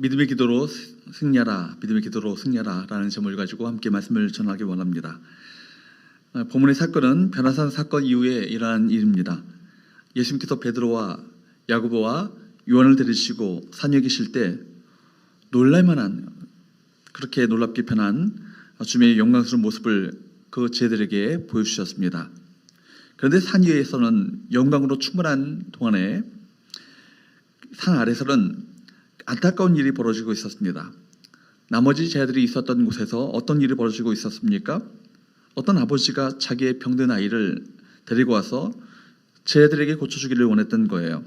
믿음의 기도로 승리하라, 믿음의 기도로 승리하라 라는 제목을 가지고 함께 말씀을 전하기 원합니다. 본문의 사건은 변화산 사건 이후에 일어난 일입니다. 예수님께서 베드로와 야고보와 요한을 데리시고 산에 계실 때 놀랄만한, 그렇게 놀랍게 변한 주님의 영광스러운 모습을 그 제자들에게 보여주셨습니다. 그런데 산 위에서는 영광으로 충만한 동안에 산 아래서는 안타까운 일이 벌어지고 있었습니다. 나머지 제자들이 있었던 곳에서 어떤 일이 벌어지고 있었습니까? 어떤 아버지가 자기의 병든 아이를 데리고 와서 제자들에게 고쳐주기를 원했던 거예요.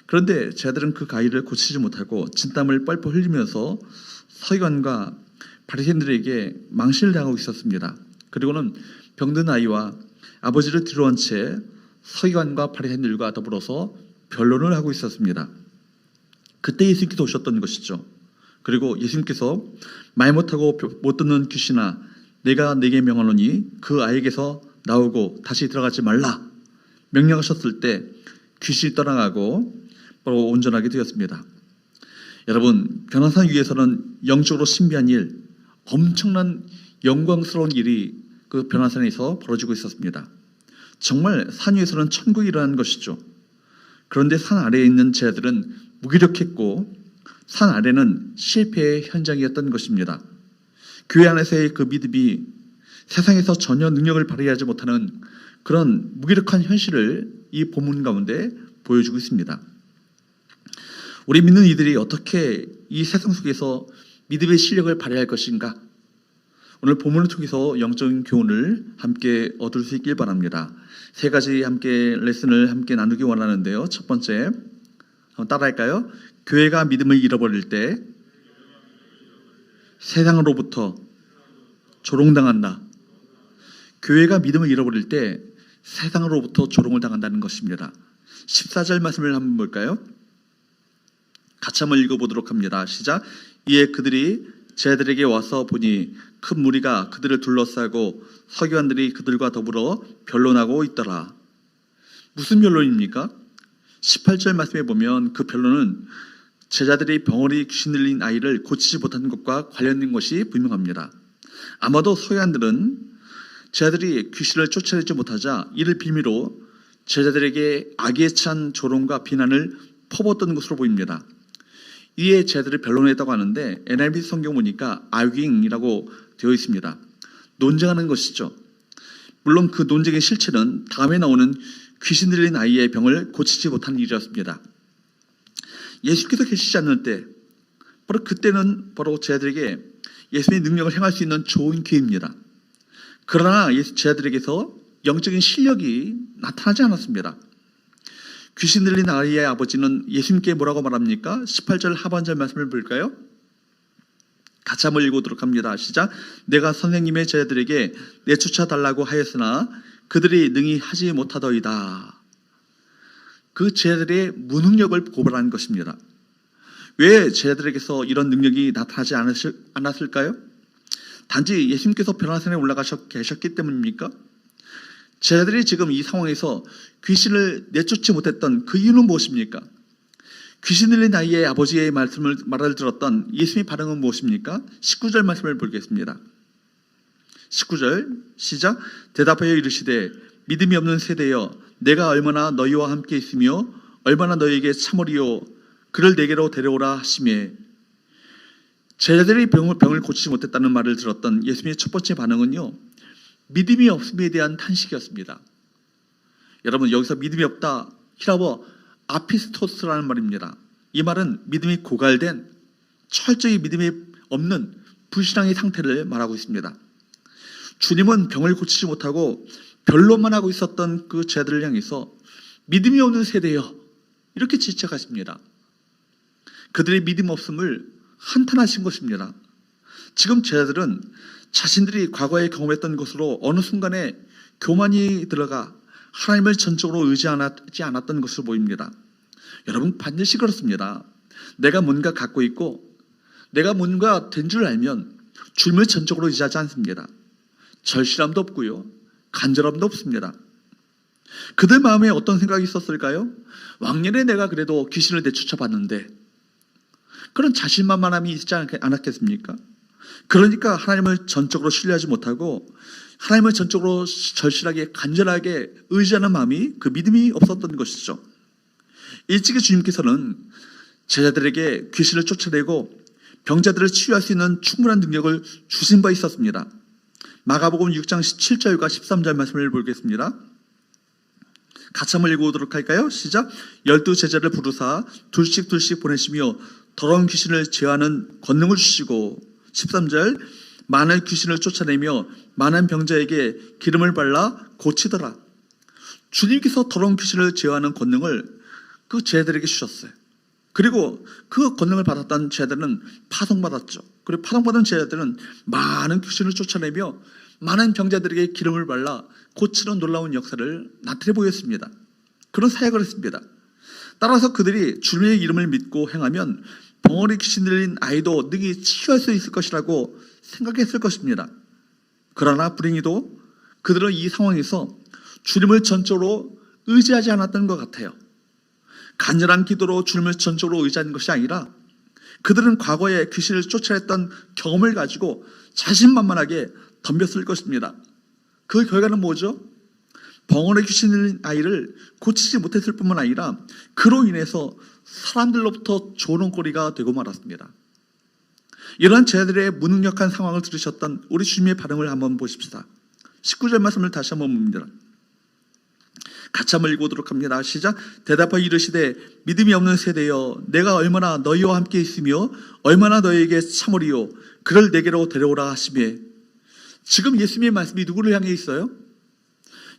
그런데 제자들은 그 아이를 고치지 못하고 진땀을 뻘뻘 흘리면서 서기관과 바리새인들에게 망신을 당하고 있었습니다. 그리고는 병든 아이와 아버지를 뒤로한 채 서기관과 바리새인들과 더불어서 변론을 하고 있었습니다. 그때 예수님께서 오셨던 것이죠. 그리고 예수님께서 말 못하고 못 듣는 귀신아, 내가 네게 명하노니 그 아이에게서 나오고 다시 들어가지 말라 명령하셨을 때 귀신이 떠나가고 바로 온전하게 되었습니다. 여러분, 변화산 위에서는 영적으로 신비한 일, 엄청난 영광스러운 일이 그 변화산에서 벌어지고 있었습니다. 정말 산 위에서는 천국이 일어나는 것이죠. 그런데 산 아래에 있는 제자들은 무기력했고 산 아래는 실패의 현장이었던 것입니다. 교회 안에서의 그 믿음이 세상에서 전혀 능력을 발휘하지 못하는 그런 무기력한 현실을 이 본문 가운데 보여주고 있습니다. 우리 믿는 이들이 어떻게 이 세상 속에서 믿음의 실력을 발휘할 것인가? 오늘 본문을 통해서 영적인 교훈을 함께 얻을 수 있길 바랍니다. 세 가지 함께 레슨을 함께 나누기 원하는데요. 첫 번째, 한번 따라할까요? 교회가 믿음을 잃어버릴 때 세상으로부터 조롱당한다. 교회가 믿음을 잃어버릴 때 세상으로부터 조롱을 당한다는 것입니다. 14절 말씀을 한번 볼까요? 같이 한번 읽어보도록 합니다. 시작. 이에 그들이 제자들에게 와서 보니 큰 무리가 그들을 둘러싸고 서기관들이 그들과 더불어 변론하고 있더라. 무슨 변론입니까? 18절 말씀에 보면 그 변론은 제자들이 병원이 귀신 들린 아이를 고치지 못하는 것과 관련된 것이 분명합니다. 아마도 서기관들은 제자들이 귀신을 쫓아내지 못하자 이를 빌미로 제자들에게 악에 찬 조롱과 비난을 퍼붓던 것으로 보입니다. 이에 제자들을 변론했다고 하는데 NIV 성경 보니까 arguing이라고 되어 있습니다. 논쟁하는 것이죠. 물론 그 논쟁의 실체는 다음에 나오는 귀신 들린 아이의 병을 고치지 못하는 일이었습니다. 예수께서 계시지 않을 때 바로 그때는 바로 제자들에게 예수님의 능력을 행할 수 있는 좋은 기회입니다. 그러나 제자들에게서 영적인 실력이 나타나지 않았습니다. 귀신 들린 아이의 아버지는 예수님께 뭐라고 말합니까? 18절 하반절 말씀을 볼까요? 같이 한번 읽어보도록 합니다. 시작. 내가 선생님의 제자들에게 내쫓아달라고 하였으나 그들이 능히 하지 못하더이다. 그 제자들의 무능력을 고발하는 것입니다. 왜 제자들에게서 이런 능력이 나타나지 않았을까요? 단지 예수님께서 변화산에 올라가셔 계셨기 때문입니까? 제자들이 지금 이 상황에서 귀신을 내쫓지 못했던 그 이유는 무엇입니까? 귀신 들린 아이의 아버지의 말을 들었던 예수님의 반응은 무엇입니까? 19절 말씀을 보겠습니다. 19절 시작. 대답하여 이르시되 믿음이 없는 세대여, 내가 얼마나 너희와 함께 있으며 얼마나 너희에게 참으리요, 그를 내게로 데려오라 하시매. 제자들이 병을 고치지 못했다는 말을 들었던 예수님의 첫 번째 반응은요, 믿음이 없음에 대한 탄식이었습니다. 여러분, 여기서 믿음이 없다, 히라버 아피스토스라는 말입니다. 이 말은 믿음이 고갈된, 철저히 믿음이 없는 불신앙의 상태를 말하고 있습니다. 주님은 병을 고치지 못하고 변론만 하고 있었던 그 제자들을 향해서 믿음이 없는 세대여, 이렇게 지적하십니다. 그들의 믿음 없음을 한탄하신 것입니다. 지금 제자들은 자신들이 과거에 경험했던 것으로 어느 순간에 교만이 들어가 하나님을 전적으로 의지하지 않았던 것으로 보입니다. 여러분, 반드시 그렇습니다. 내가 뭔가 갖고 있고 내가 뭔가 된 줄 알면 주님을 전적으로 의지하지 않습니다. 절실함도 없고요, 간절함도 없습니다. 그들 마음에 어떤 생각이 있었을까요? 왕년에 내가 그래도 귀신을 내쫓아 봤는데 그런 자신만만함이 있지 않았겠습니까? 그러니까 하나님을 전적으로 신뢰하지 못하고 하나님을 전적으로 절실하게 간절하게 의지하는 마음이, 그 믿음이 없었던 것이죠. 일찍이 주님께서는 제자들에게 귀신을 쫓아내고 병자들을 치유할 수 있는 충분한 능력을 주신 바 있었습니다. 마가복음 6장 17절과 13절 말씀을 보겠습니다. 같이 한번 읽어보도록 할까요? 시작. 12제자를 부르사 둘씩 보내시며 더러운 귀신을 제어하는 권능을 주시고, 13절, 많은 귀신을 쫓아내며 많은 병자에게 기름을 발라 고치더라. 주님께서 더러운 귀신을 제어하는 권능을 그 제자들에게 주셨어요. 그리고 그 권능을 받았던 제자들은 파송받았죠. 그리고 파송받은 제자들은 많은 귀신을 쫓아내며 많은 병자들에게 기름을 발라 고치는 놀라운 역사를 나타내 보였습니다. 그런 사역을 했습니다. 따라서 그들이 주님의 이름을 믿고 행하면 벙어리 귀신 들린 아이도 능히 치유할 수 있을 것이라고 생각했을 것입니다. 그러나 불행히도 그들은 이 상황에서 주님을 전적으로 의지하지 않았던 것 같아요. 간절한 기도로 주님을 전적으로 의지하는 것이 아니라 그들은 과거에 귀신을 쫓아냈던 경험을 가지고 자신만만하게 덤볐을 것입니다. 그 결과는 뭐죠? 벙어리 귀신 들린 아이를 고치지 못했을 뿐만 아니라 그로 인해서 사람들로부터 조롱거리가 되고 말았습니다. 이러한 제자들의 무능력한 상황을 들으셨던 우리 주님의 반응을 한번 보십시다. 19절 말씀을 다시 한번 봅니다. 같이 한번 읽어보도록 합니다. 시작. 대답하여 이르시되 믿음이 없는 세대여, 내가 얼마나 너희와 함께 있으며 얼마나 너희에게 참으리요, 그를 내게로 데려오라 하시매. 지금 예수님의 말씀이 누구를 향해 있어요?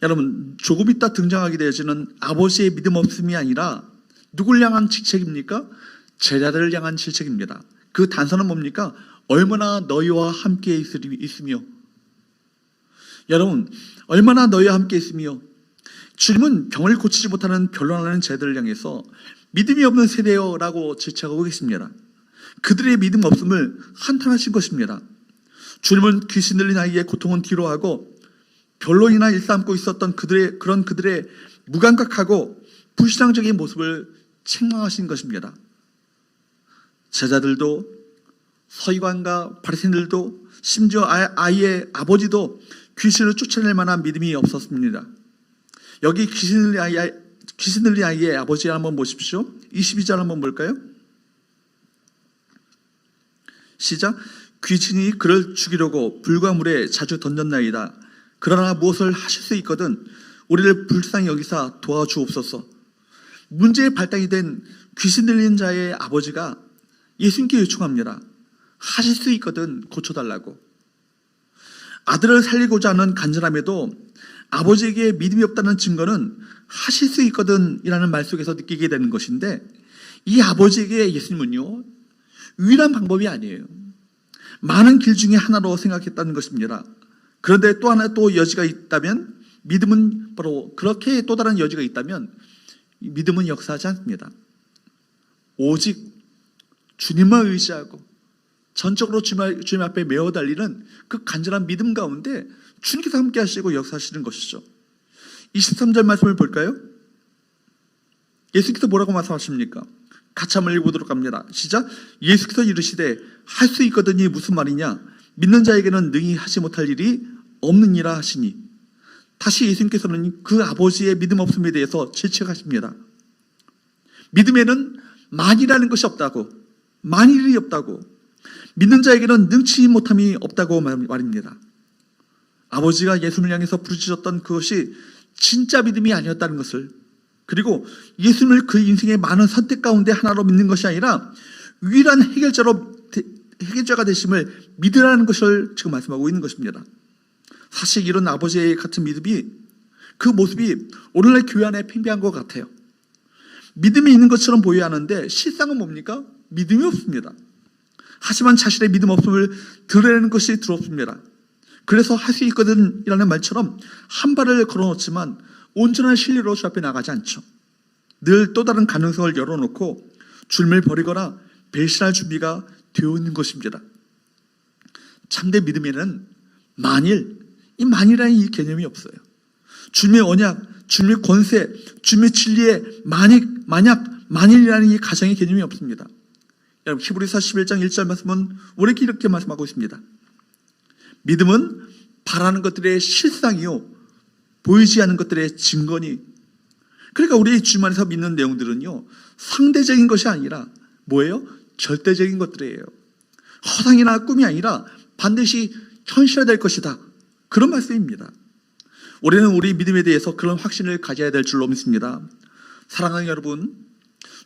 여러분, 조금 있다 등장하게 되어지는 아버지의 믿음 없음이 아니라 누굴 향한 직책입니까? 제자들을 향한 질책입니다. 그 단서는 뭡니까? 얼마나 너희와 함께 있으며. 여러분, 얼마나 너희와 함께 있으며. 주님은 병을 고치지 못하는 변론하는 제자들을 향해서 믿음이 없는 세대여라고 질책하고 계십니다. 그들의 믿음 없음을 한탄하신 것입니다. 주님은 귀신 들린 아이의 고통은 뒤로하고 변론이나 일삼고 있었던 그들의 무감각하고 불신앙적인 모습을 책망하신 것입니다. 제자들도, 서기관과 바리새인들도, 심지어 아이의 아버지도 귀신을 쫓아낼 만한 믿음이 없었습니다. 여기 귀신 들린 아이의 아버지 한번 보십시오. 22절 한번 볼까요? 시작. 귀신이 그를 죽이려고 불과 물에 자주 던졌나이다. 그러나 무엇을 하실 수 있거든 우리를 불쌍히 여기사 도와주옵소서. 문제의 발단이 된 귀신 들린 자의 아버지가 예수님께 요청합니다. 하실 수 있거든 고쳐달라고. 아들을 살리고자 하는 간절함에도 아버지에게 믿음이 없다는 증거는 하실 수 있거든 이라는 말 속에서 느끼게 되는 것인데, 이 아버지에게 예수님은요, 유일한 방법이 아니에요. 많은 길 중에 하나로 생각했다는 것입니다. 그런데 또 하나 또 여지가 있다면, 믿음은 바로 그렇게 또 다른 여지가 있다면 믿음은 역사하지 않습니다. 오직 주님만 의지하고 전적으로 주님 앞에 메어 달리는 그 간절한 믿음 가운데 주님께서 함께 하시고 역사하시는 것이죠. 23절 말씀을 볼까요? 예수께서 뭐라고 말씀하십니까? 같이 한번 읽어보도록 합니다. 시작. 예수께서 이르시되 할 수 있거든이 무슨 말이냐? 믿는 자에게는 능히 하지 못할 일이 없느니라 하시니. 다시 예수님께서는 그 아버지의 믿음 없음에 대해서 질책하십니다. 믿음에는 만이라는 것이 없다고, 만일이 없다고, 믿는 자에게는 능치 못함이 없다고 말입니다. 아버지가 예수님을 향해서 부르짖었던 그것이 진짜 믿음이 아니었다는 것을, 그리고 예수님을 그 인생의 많은 선택 가운데 하나로 믿는 것이 아니라 유일한 해결자가 되심을 믿으라는 것을 지금 말씀하고 있는 것입니다. 사실 이런 아버지의 같은 믿음이, 그 모습이 오늘날 교회 안에 팽배한 것 같아요. 믿음이 있는 것처럼 보여야 하는데 실상은 뭡니까? 믿음이 없습니다. 하지만 자신의 믿음 없음을 드러내는 것이 두렵습니다. 그래서 할 수 있거든 이라는 말처럼 한 발을 걸어놓지만 온전한 신뢰로 주 앞에 나가지 않죠. 늘 또 다른 가능성을 열어놓고 주님을 버리거나 배신할 준비가 되어 있는 것입니다. 참된 믿음에는 이 만이라는 이 개념이 없어요. 주님의 언약, 주님의 권세, 주님의 진리에 만일이라는 이 가정의 개념이 없습니다. 여러분 히브리서 11장 1절 말씀은 우리에게 이렇게 말씀하고 있습니다. 믿음은 바라는 것들의 실상이요 보이지 않는 것들의 증거니. 그러니까 우리 주만에서 믿는 내용들은요 상대적인 것이 아니라 뭐예요? 절대적인 것들이에요. 허상이나 꿈이 아니라 반드시 현실화될 것이다. 그런 말씀입니다. 우리는 우리 믿음에 대해서 그런 확신을 가져야 될 줄로 믿습니다. 사랑하는 여러분,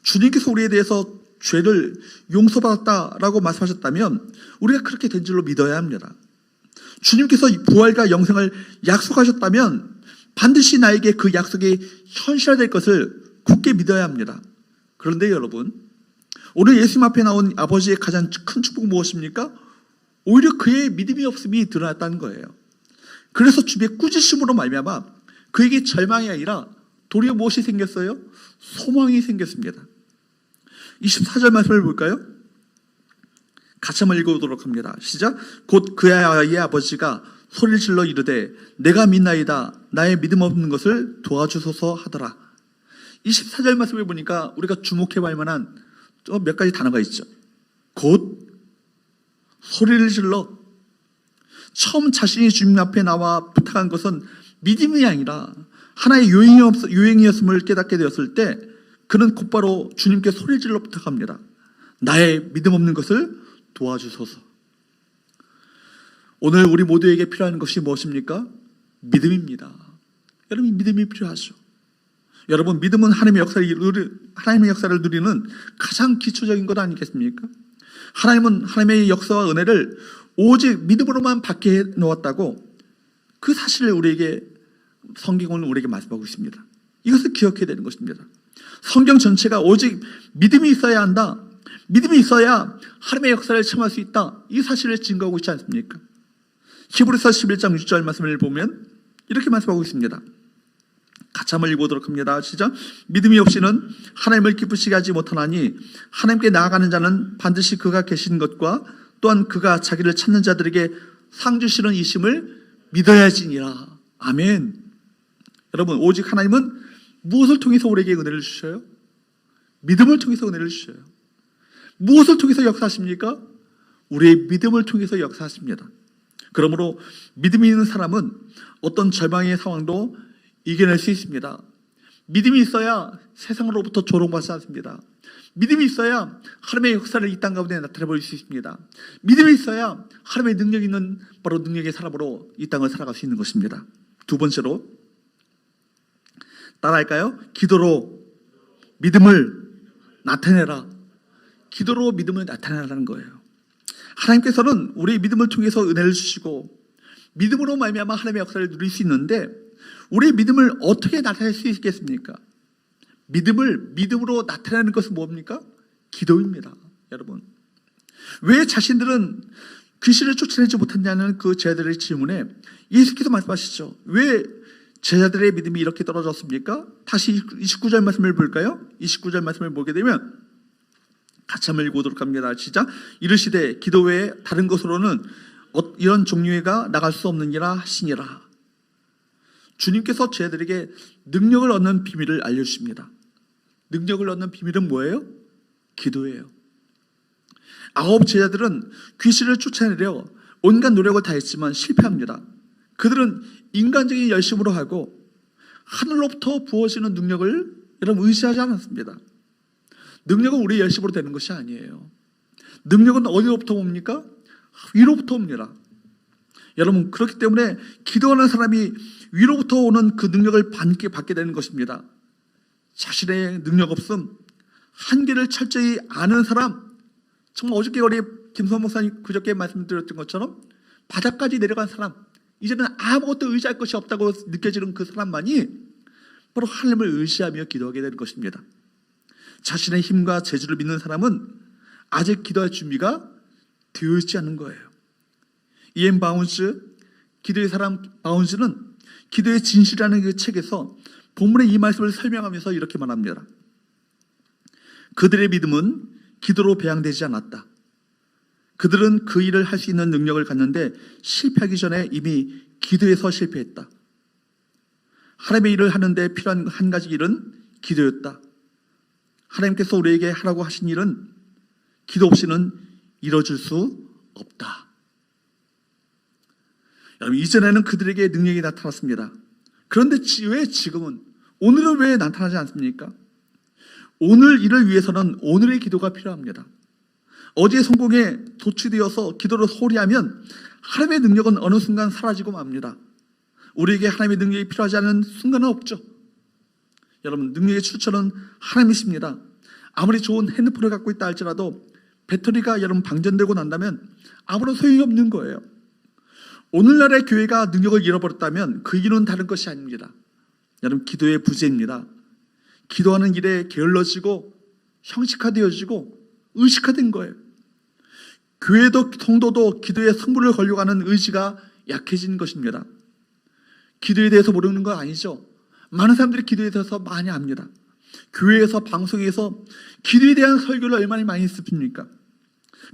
주님께서 우리에 대해서 죄를 용서받았다라고 말씀하셨다면 우리가 그렇게 된 줄로 믿어야 합니다. 주님께서 부활과 영생을 약속하셨다면 반드시 나에게 그 약속이 현실화될 것을 굳게 믿어야 합니다. 그런데 여러분, 오늘 예수님 앞에 나온 아버지의 가장 큰 축복은 무엇입니까? 오히려 그의 믿음이 없음이 드러났다는 거예요. 그래서 주님의 꾸짖음으로 말미암아 그에게 절망이 아니라 도리어 무엇이 생겼어요? 소망이 생겼습니다. 24절 말씀을 볼까요? 같이 한번 읽어보도록 합니다. 시작. 곧 그 아이의 아버지가 소리를 질러 이르되 내가 믿나이다. 나의 믿음 없는 것을 도와주소서 하더라. 24절 말씀을 보니까 우리가 주목해 볼 만한 몇 가지 단어가 있죠. 곧 소리를 질러. 처음 자신이 주님 앞에 나와 부탁한 것은 믿음이 아니라 하나의 유행이었음을 깨닫게 되었을 때 그는 곧바로 주님께 소리를 질러 부탁합니다. 나의 믿음 없는 것을 도와주소서. 오늘 우리 모두에게 필요한 것이 무엇입니까? 믿음입니다. 여러분, 믿음이 필요하죠. 여러분, 믿음은 하나님의 역사를 누리는 가장 기초적인 것 아니겠습니까? 하나님은 하나님의 역사와 은혜를 오직 믿음으로만 받게 해놓았다고 그 사실을 우리에게 성경은 우리에게 말씀하고 있습니다. 이것을 기억해야 되는 것입니다. 성경 전체가 오직 믿음이 있어야 한다. 믿음이 있어야 하나님의 역사를 체험할 수 있다. 이 사실을 증거하고 있지 않습니까? 히브리서 11장 6절 말씀을 보면 이렇게 말씀하고 있습니다. 같이 한번 읽어보도록 합니다. 시작. 믿음이 없이는 하나님을 기쁘시게 하지 못하나니 하나님께 나아가는 자는 반드시 그가 계신 것과 또한 그가 자기를 찾는 자들에게 상 주시는 이심을 믿어야지니라. 아멘. 여러분, 오직 하나님은 무엇을 통해서 우리에게 은혜를 주셔요? 믿음을 통해서 은혜를 주셔요. 무엇을 통해서 역사하십니까? 우리의 믿음을 통해서 역사하십니다. 그러므로 믿음이 있는 사람은 어떤 절망의 상황도 이겨낼 수 있습니다. 믿음이 있어야 세상으로부터 조롱받지 않습니다. 믿음이 있어야 하나님의 역사를 이 땅 가운데 나타내 볼 수 있습니다. 믿음이 있어야 하나님의 능력 있는 바로 능력의 사람으로 이 땅을 살아갈 수 있는 것입니다. 두 번째로 따라할까요? 기도로 믿음을 나타내라. 기도로 믿음을 나타내라는 거예요. 하나님께서는 우리의 믿음을 통해서 은혜를 주시고 믿음으로 말미암아 하나님의 역사를 누릴 수 있는데 우리의 믿음을 어떻게 나타낼 수 있겠습니까? 믿음으로 나타내는 것은 뭡니까? 기도입니다. 여러분, 왜 자신들은 귀신을 쫓아내지 못했냐는 그 제자들의 질문에 예수께서 말씀하시죠. 왜 제자들의 믿음이 이렇게 떨어졌습니까? 다시 29절 말씀을 볼까요? 29절 말씀을 보게 되면 같이 한번 읽어보도록 합니다. 시작. 이르시되 기도 외에 다른 것으로는 이런 종류가 나갈 수 없느니라 하시니라. 주님께서 제자들에게 능력을 얻는 비밀을 알려주십니다. 능력을 얻는 비밀은 뭐예요? 기도예요. 9 제자들은 귀신을 쫓아내려 온갖 노력을 다했지만 실패합니다. 그들은 인간적인 열심으로 하고 하늘로부터 부어지는 능력을 여러분 의지하지 않았습니다. 능력은 우리의 열심으로 되는 것이 아니에요. 능력은 어디로부터 옵니까? 위로부터 옵니다. 여러분, 그렇기 때문에 기도하는 사람이 위로부터 오는 그 능력을 받게 되는 것입니다. 자신의 능력 없음, 한계를 철저히 아는 사람, 정말 어저께 우리 김선 목사님 그저께 말씀드렸던 것처럼 바닥까지 내려간 사람, 이제는 아무것도 의지할 것이 없다고 느껴지는 그 사람만이 바로 하나님을 의지하며 기도하게 되는 것입니다. 자신의 힘과 재주를 믿는 사람은 아직 기도할 준비가 되어 있지 않은 거예요. 이엠 바운즈, 기도의 사람 바운즈는 기도의 진실이라는 그 책에서 본문의 이 말씀을 설명하면서 이렇게 말합니다. 그들의 믿음은 기도로 배양되지 않았다. 그들은 그 일을 할 수 있는 능력을 갖는데 실패하기 전에 이미 기도에서 실패했다. 하나님의 일을 하는데 필요한 한 가지 일은 기도였다. 하나님께서 우리에게 하라고 하신 일은 기도 없이는 이루어질 수 없다. 여러분, 이전에는 그들에게 능력이 나타났습니다. 그런데 왜 지금은, 오늘은 왜 나타나지 않습니까? 오늘 일을 위해서는 오늘의 기도가 필요합니다. 어제의 성공에 도취되어서 기도를 소홀히 하면 하나님의 능력은 어느 순간 사라지고 맙니다. 우리에게 하나님의 능력이 필요하지 않은 순간은 없죠. 여러분, 능력의 출처는 하나님이십니다. 아무리 좋은 핸드폰을 갖고 있다 할지라도 배터리가 여러분 방전되고 난다면 아무런 소용이 없는 거예요. 오늘날의 교회가 능력을 잃어버렸다면 그 이유는 다른 것이 아닙니다. 여러분, 기도의 부재입니다. 기도하는 일에 게을러지고 형식화되어지고 의식화된 거예요. 교회도 성도도 기도에 성부를 걸려고 하는 의지가 약해진 것입니다. 기도에 대해서 모르는 거 아니죠. 많은 사람들이 기도에 대해서 많이 압니다. 교회에서 방송에서 기도에 대한 설교를 얼마나 많이 했습니까?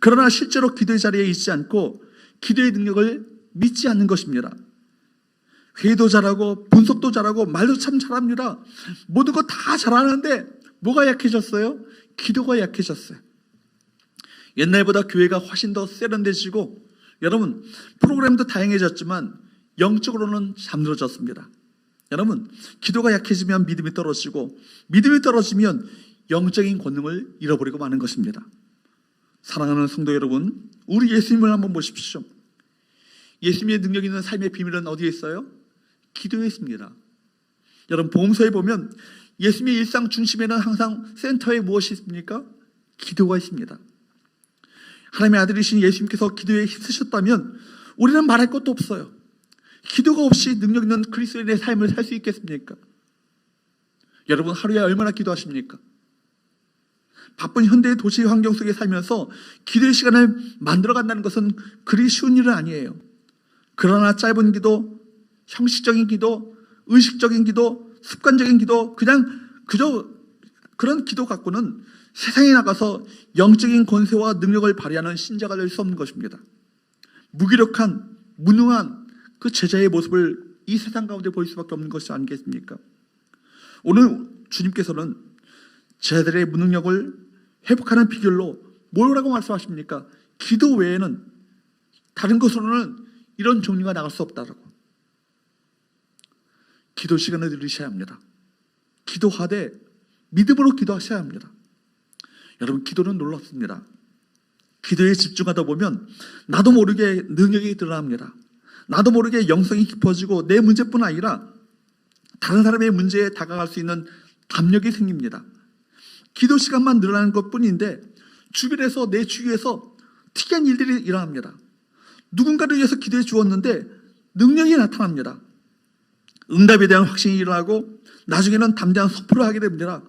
그러나 실제로 기도의 자리에 있지 않고 기도의 능력을 믿지 않는 것입니다. 회의도 잘하고 분석도 잘하고 말도 참 잘합니다. 모든 거 다 잘하는데 뭐가 약해졌어요? 기도가 약해졌어요. 옛날보다 교회가 훨씬 더 세련되지고 여러분, 프로그램도 다양해졌지만 영적으로는 잠들어졌습니다. 여러분, 기도가 약해지면 믿음이 떨어지고 믿음이 떨어지면 영적인 권능을 잃어버리고 마는 것입니다. 사랑하는 성도 여러분, 우리 예수님을 한번 보십시오. 예수님의 능력 있는 삶의 비밀은 어디에 있어요? 기도에 있습니다. 여러분, 복음서에 보면 예수님의 일상 중심에는 항상 센터에 무엇이 있습니까? 기도가 있습니다. 하나님의 아들이신 예수님께서 기도에 힘쓰셨다면 우리는 말할 것도 없어요. 기도가 없이 능력 있는 그리스도인의 삶을 살 수 있겠습니까? 여러분, 하루에 얼마나 기도하십니까? 바쁜 현대의 도시 환경 속에 살면서 기도의 시간을 만들어간다는 것은 그리 쉬운 일은 아니에요. 그러나 짧은 기도, 형식적인 기도, 의식적인 기도, 습관적인 기도, 그저 그런 기도 갖고는 세상에 나가서 영적인 권세와 능력을 발휘하는 신자가 될 수 없는 것입니다. 무기력한, 무능한 그 제자의 모습을 이 세상 가운데 볼 수밖에 없는 것이 아니겠습니까? 오늘 주님께서는 제자들의 무능력을 회복하는 비결로 뭐라고 말씀하십니까? 기도 외에는 다른 것으로는 이런 종류가 나갈 수 없다라고. 기도 시간을 들이셔야 합니다. 기도하되 믿음으로 기도하셔야 합니다. 여러분, 기도는 놀랍습니다. 기도에 집중하다 보면 나도 모르게 능력이 드러납니다. 나도 모르게 영성이 깊어지고 내 문제뿐 아니라 다른 사람의 문제에 다가갈 수 있는 담력이 생깁니다. 기도 시간만 늘어나는 것뿐인데 주변에서, 내 주위에서 특이한 일들이 일어납니다. 누군가를 위해서 기도해 주었는데 능력이 나타납니다. 응답에 대한 확신이 일어나고 나중에는 담대한 선포를 하게 됩니다.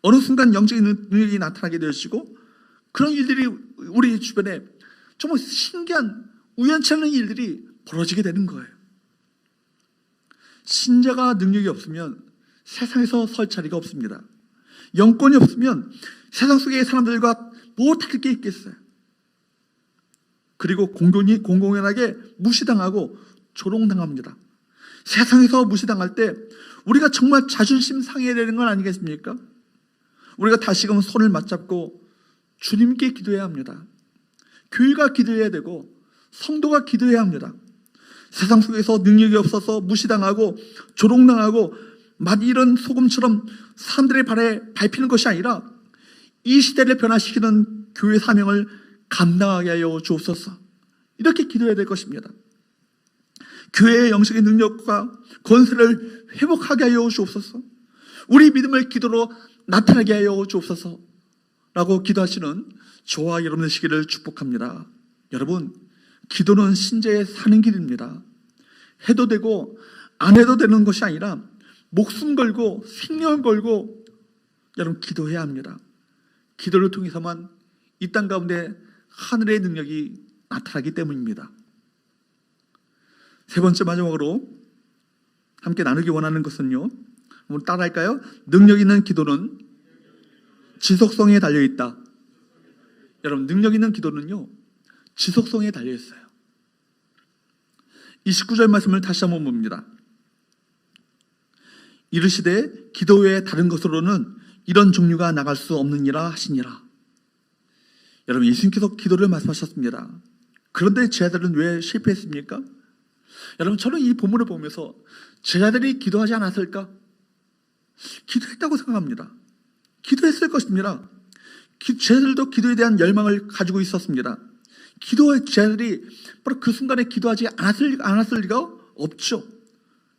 어느 순간 영적인 능력이 나타나게 되어지고 그런 일들이 우리 주변에 정말 신기한 우연치 않은 일들이 벌어지게 되는 거예요. 신자가 능력이 없으면 세상에서 설 자리가 없습니다. 영권이 없으면 세상 속의 사람들과 못할 게 있겠어요. 그리고 공공연하게 무시당하고 조롱당합니다. 세상에서 무시당할 때 우리가 정말 자존심 상해야 되는 건 아니겠습니까? 우리가 다시금 손을 맞잡고 주님께 기도해야 합니다. 교회가 기도해야 되고 성도가 기도해야 합니다. 세상 속에서 능력이 없어서 무시당하고 조롱당하고 마치 이런 소금처럼 사람들의 발에 밟히는 것이 아니라 이 시대를 변화시키는 교회 사명을 감당하게 하여 주옵소서. 이렇게 기도해야 될 것입니다. 교회의 영적인 능력과 권세를 회복하게 하여 주옵소서. 우리 믿음을 기도로 나타나게 하여 주옵소서 라고 기도하시는 저와 여러분의 시기를 축복합니다. 여러분, 기도는 신자의 사는 길입니다. 해도 되고 안 해도 되는 것이 아니라 목숨 걸고 생명을 걸고 여러분 기도해야 합니다. 기도를 통해서만 이 땅 가운데 하늘의 능력이 나타나기 때문입니다. 세 번째, 마지막으로 함께 나누기 원하는 것은요, 한번 따라할까요? 능력 있는 기도는 지속성에 달려있다. 여러분, 능력 있는 기도는요 지속성에 달려있어요. 29절 말씀을 다시 한번 봅니다. 이르시되 기도 외에 다른 것으로는 이런 종류가 나갈 수 없느니라 하시니라. 여러분, 예수님께서 기도를 말씀하셨습니다. 그런데 제자들은 왜 실패했습니까? 여러분, 저는 이 본문을 보면서 제자들이 기도하지 않았을까? 기도했다고 생각합니다. 기도했을 것입니다. 제자들도 기도에 대한 열망을 가지고 있었습니다. 제자들이 바로 그 순간에 기도하지 않았을 리가 없죠.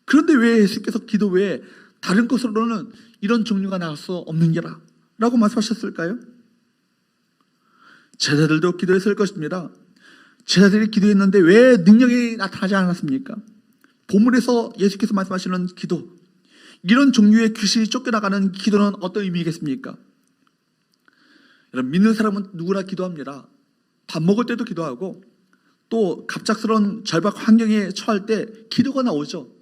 그런데 왜 예수께서 기도 외에 다른 것으로는 이런 종류가 나올 수 없는 게라 라고 말씀하셨을까요? 제자들도 기도했을 것입니다. 제자들이 기도했는데 왜 능력이 나타나지 않았습니까? 본문에서 예수께서 말씀하시는 기도, 이런 종류의 귀신이 쫓겨나가는 기도는 어떤 의미겠습니까? 여러분, 믿는 사람은 누구나 기도합니다. 밥 먹을 때도 기도하고 또 갑작스러운 절박 환경에 처할 때 기도가 나오죠.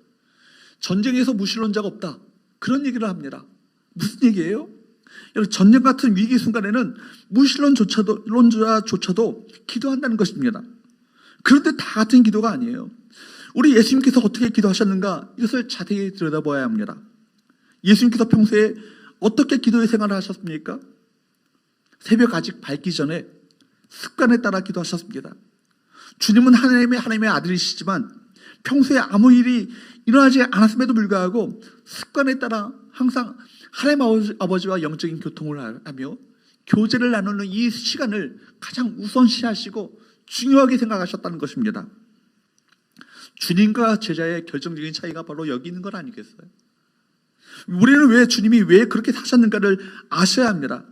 전쟁에서 무신론자가 없다, 그런 얘기를 합니다. 무슨 얘기예요? 여러분, 전쟁 같은 위기 순간에는 무신론자조차도 기도한다는 것입니다. 그런데 다 같은 기도가 아니에요. 우리 예수님께서 어떻게 기도하셨는가, 이것을 자세히 들여다봐야 합니다. 예수님께서 평소에 어떻게 기도의 생활을 하셨습니까? 새벽 아직 밝기 전에 습관에 따라 기도하셨습니다. 주님은 하나님의 아들이시지만 평소에 아무 일이 일어나지 않았음에도 불구하고 습관에 따라 항상 하나님 아버지와 영적인 교통을 하며 교제를 나누는 이 시간을 가장 우선시하시고 중요하게 생각하셨다는 것입니다. 주님과 제자의 결정적인 차이가 바로 여기 있는 것 아니겠어요? 우리는 주님이 왜 그렇게 사셨는가를 아셔야 합니다.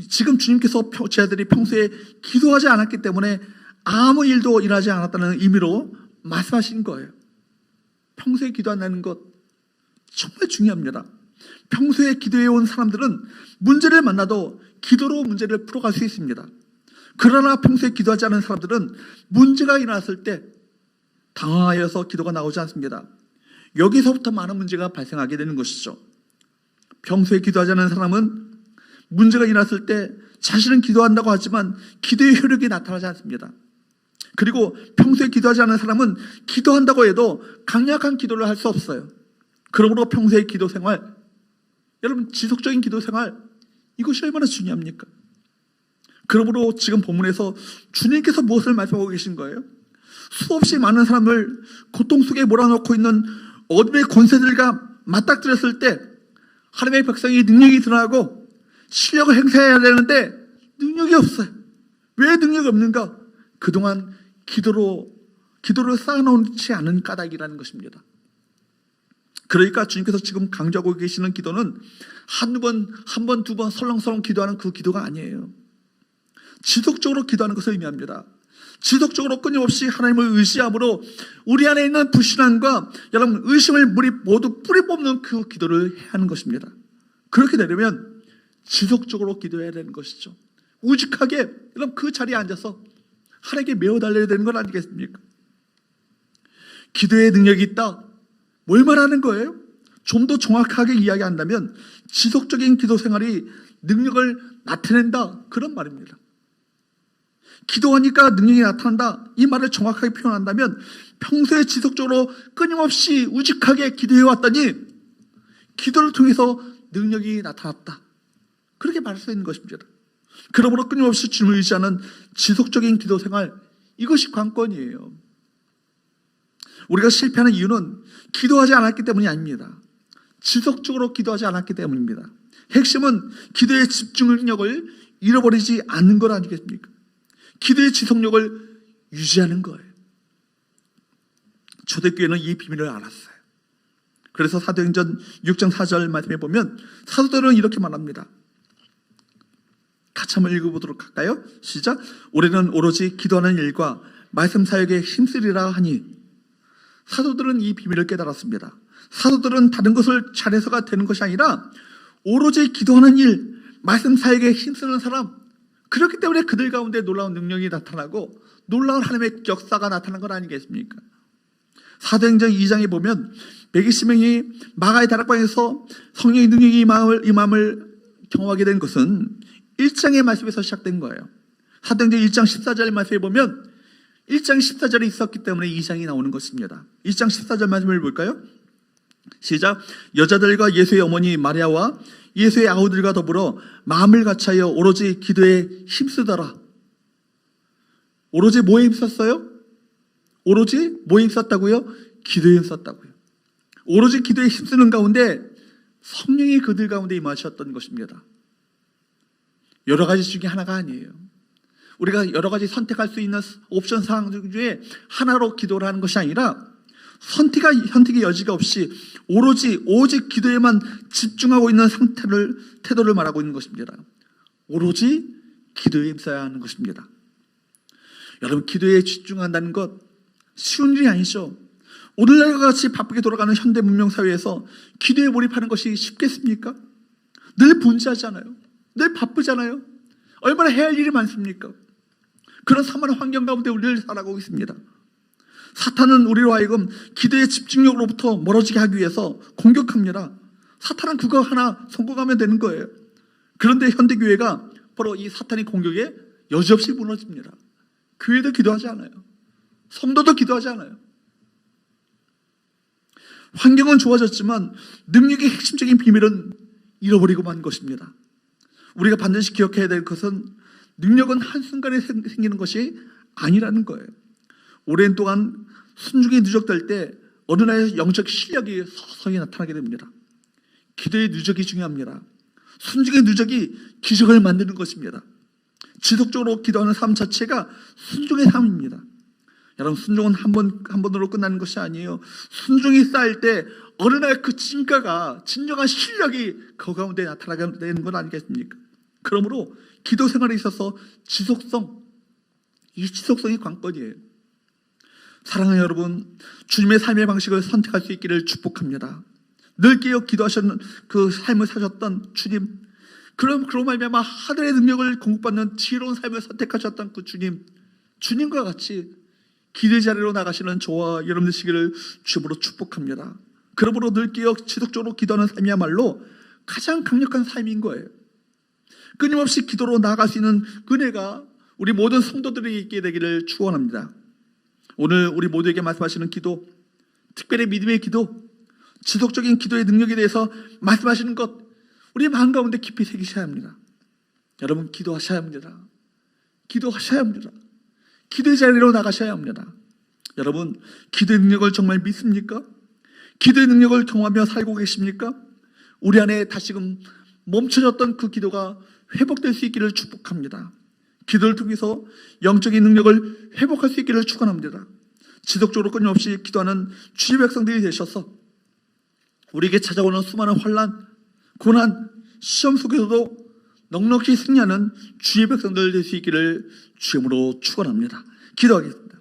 지금 주님께서 제자들이 평소에 기도하지 않았기 때문에 아무 일도 일어나지 않았다는 의미로 말씀하신 거예요. 평소에 기도한다는 것 정말 중요합니다. 평소에 기도해온 사람들은 문제를 만나도 기도로 문제를 풀어갈 수 있습니다. 그러나 평소에 기도하지 않은 사람들은 문제가 일어났을 때 당황하여서 기도가 나오지 않습니다. 여기서부터 많은 문제가 발생하게 되는 것이죠. 평소에 기도하지 않은 사람은 문제가 일어났을 때 자신은 기도한다고 하지만 기도의 효력이 나타나지 않습니다. 그리고 평소에 기도하지 않은 사람은 기도한다고 해도 강력한 기도를 할 수 없어요. 그러므로 평소의 기도 생활, 여러분, 지속적인 기도 생활, 이것이 얼마나 중요합니까? 그러므로 지금 본문에서 주님께서 무엇을 말씀하고 계신 거예요? 수없이 많은 사람을 고통 속에 몰아넣고 있는 어둠의 권세들과 맞닥뜨렸을 때 하나님의 백성이 능력이 드러나고 실력을 행사해야 되는데 능력이 없어요. 왜 능력이 없는가? 그동안 기도를 쌓아놓지 않은 까닭이라는 것입니다. 그러니까 주님께서 지금 강조하고 계시는 기도는 한 번, 두 번 설렁설렁 기도하는 그 기도가 아니에요. 지속적으로 기도하는 것을 의미합니다. 지속적으로 끊임없이 하나님을 의지함으로 우리 안에 있는 불신앙과 여러분 의심을 모두 뿌리 뽑는 그 기도를 해야 하는 것입니다. 그렇게 되려면 지속적으로 기도해야 되는 것이죠. 우직하게 여러분 그 자리에 앉아서 하나님께 메어 달려야 되는 건 아니겠습니까? 기도의 능력이 있다. 뭘 말하는 거예요? 좀 더 정확하게 이야기한다면 지속적인 기도 생활이 능력을 나타낸다, 그런 말입니다. 기도하니까 능력이 나타난다, 이 말을 정확하게 표현한다면 평소에 지속적으로 끊임없이 우직하게 기도해왔더니 기도를 통해서 능력이 나타났다, 그렇게 말할 수 있는 것입니다. 그러므로 끊임없이 주님을 의지하는 지속적인 기도 생활, 이것이 관건이에요. 우리가 실패하는 이유는 기도하지 않았기 때문이 아닙니다. 지속적으로 기도하지 않았기 때문입니다. 핵심은 기도의 집중력을 잃어버리지 않는 것 아니겠습니까? 기도의 지속력을 유지하는 거예요. 초대교회는 이 비밀을 알았어요. 그래서 사도행전 6장 4절 말씀에 보면 사도들은 이렇게 말합니다. 같이 한번 읽어보도록 할까요? 시작. 올해는 오로지 기도하는 일과 말씀 사역에 힘쓰리라 하니. 사도들은 이 비밀을 깨달았습니다. 사도들은 다른 것을 잘해서가 되는 것이 아니라 오로지 기도하는 일, 말씀 사역에 힘쓰는 사람, 그렇기 때문에 그들 가운데 놀라운 능력이 나타나고 놀라운 하나님의 역사가 나타난 것 아니겠습니까? 사도행전 2장에 보면 120명이 마가의 다락방에서 성령의 능력이 임함을 경험하게 된 것은 1장의 말씀에서 시작된 거예요. 사도행전 1장 14절 말씀에 보면 1장 14절이 있었기 때문에 2장이 나오는 것입니다. 1장 14절 말씀을 볼까요? 시작. 여자들과 예수의 어머니 마리아와 예수의 아우들과 더불어 마음을 같이하여 오로지 기도에 힘쓰더라. 오로지 뭐에 힘썼어요? 오로지 뭐에 힘썼다고요? 기도에 힘썼다고요. 오로지 기도에 힘쓰는 가운데 성령이 그들 가운데 임하셨던 것입니다. 여러 가지 중에 하나가 아니에요. 우리가 여러 가지 선택할 수 있는 옵션 사항 중에 하나로 기도를 하는 것이 아니라 선택의 여지가 없이 오직 기도에만 집중하고 있는 태도를 말하고 있는 것입니다. 오로지 기도에 힘써야 하는 것입니다. 여러분, 기도에 집중한다는 것 쉬운 일이 아니죠. 오늘날과 같이 바쁘게 돌아가는 현대 문명 사회에서 기도에 몰입하는 것이 쉽겠습니까? 늘 분주하잖아요. 늘 바쁘잖아요. 얼마나 해야 할 일이 많습니까? 그런 사만한 환경 가운데 우리를 살아가고 있습니다. 사탄은 우리로 하여금 기도의 집중력으로부터 멀어지게 하기 위해서 공격합니다. 사탄은 그거 하나 성공하면 되는 거예요. 그런데 현대교회가 바로 이 사탄의 공격에 여지없이 무너집니다. 교회도 기도하지 않아요. 성도도 기도하지 않아요. 환경은 좋아졌지만 능력의 핵심적인 비밀은 잃어버리고 만 것입니다. 우리가 반드시 기억해야 될 것은 능력은 한순간에 생기는 것이 아니라는 거예요. 오랜 동안 순종이 누적될 때 어느 날 영적 실력이 서서히 나타나게 됩니다. 기도의 누적이 중요합니다. 순종의 누적이 기적을 만드는 것입니다. 지속적으로 기도하는 삶 자체가 순종의 삶입니다. 여러분, 순종은 한 번으로 끝나는 것이 아니에요. 순종이 쌓일 때 어느 날 그 진가가, 진정한 실력이 그 가운데 나타나게 되는 건 아니겠습니까? 그러므로 기도 생활에 있어서 이 지속성이 관건이에요. 사랑하는 여러분, 주님의 삶의 방식을 선택할 수 있기를 축복합니다. 늘 깨어 기도하셨는 그 삶을 사셨던 주님, 그로 말미암아 하늘의 능력을 공급받는 지혜로운 삶을 선택하셨던 그 주님과 같이 기도의 자리로 나가시는 저와 여러분 되시기를 주님으로 축복합니다. 그러므로 늘 깨어 지속적으로 기도하는 삶이야말로 가장 강력한 삶인 거예요. 끊임없이 기도로 나아갈 수 있는 은혜가 우리 모든 성도들에게 있게 되기를 축원합니다. 오늘 우리 모두에게 말씀하시는 기도, 특별히 믿음의 기도, 지속적인 기도의 능력에 대해서 말씀하시는 것, 우리 마음 가운데 깊이 새기셔야 합니다. 여러분, 기도하셔야 합니다. 기도하셔야 합니다. 기도의 자리로 나가셔야 합니다. 여러분, 기도의 능력을 정말 믿습니까? 기도의 능력을 경험하며 살고 계십니까? 우리 안에 다시금 멈춰졌던 그 기도가 회복될 수 있기를 축복합니다. 기도를 통해서 영적인 능력을 회복할 수 있기를 축원합니다. 지속적으로 끊임없이 기도하는 주의 백성들이 되셔서 우리에게 찾아오는 수많은 환난, 고난, 시험 속에서도 넉넉히 승리하는 주의 백성들 될 수 있기를 주님으로 축원합니다. 기도하겠습니다.